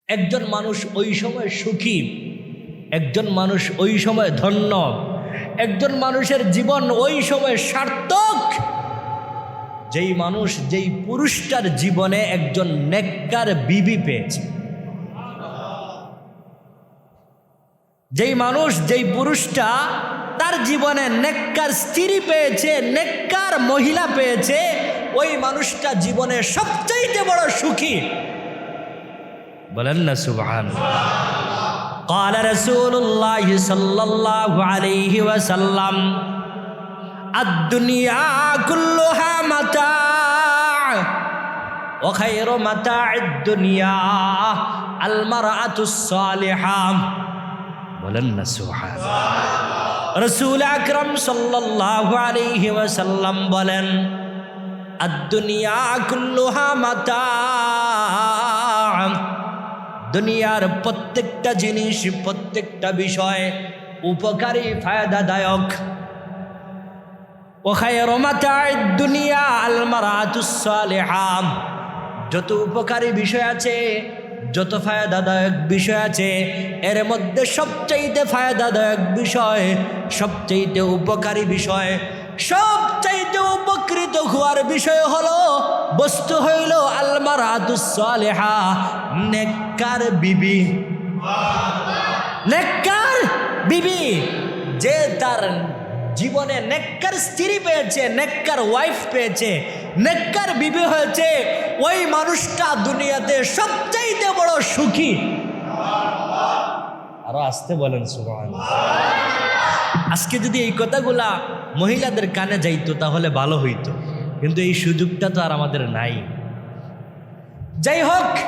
একজন মানুষ ওই সময় সুখী, একজন মানুষ ওই সময় ধন্য, একজন মানুষের জীবন ওই সময় সার্থক যেই মানুষ, যেই পুরুষটার জীবনে একজন নেককার বিবি পেয়েছে। যেই মানুষ, যেই পুরুষটা তার জীবনে নেককার স্ত্রী পেয়েছে, নেককার মহিলা পেয়েছে, ওই মানুষটা জীবনে সবচাইতে বড় সুখী। বলেন না সুবহানাল্লাহ। قال رسول الله صلى الله عليه وسلم الدنيا كلها متاع وخير متاع الدنيا المرأة الصالحة। বলেন না সুবহানাল্লাহ। রাসূল আকরাম সাল্লাল্লাহু আলাইহি ওয়াসাল্লাম বলেন, আদ-দুনিয়া কুল্লুহা মাতা', দুনিয়ার প্রত্যেকটা জিনিস, প্রত্যেকটা বিষয় উপকারী, ফায়দাদায়ক। ওয়া খায়রু মাতা'id দুনিয়া আল মারআতুস সালিহা, যত উপকারী বিষয় আছে, যত ফায়দাদায়ক বিষয় আছে, এর মধ্যে সবচাইতে ফায়দাদায়ক বিষয়, সবচাইতে উপকারী বিষয়, সবচাইতে উপকৃত হওয়ার বিষয় হলো, বস্তু হইল আল মারআতুস সালিহা, নেককার বিবি। নেককার বিবি, যে তার জীবনে নেককার স্ত্রী পেয়েছে, নেককার ওয়াইফ পেয়েছে, নেককার বিবি হয়েছে, ওই মানুষটা দুনিয়াতে সবচাইতে বড় সুখী। আরো আসতে বলেন সুবহানাল্লাহ। আজকে যদি এই কথাগুলা মহিলাদের কানে যাইতো তাহলে ভালো হইতো, কিন্তু এই সুযোগটা তো আর আমাদের নাই। যাই হোক,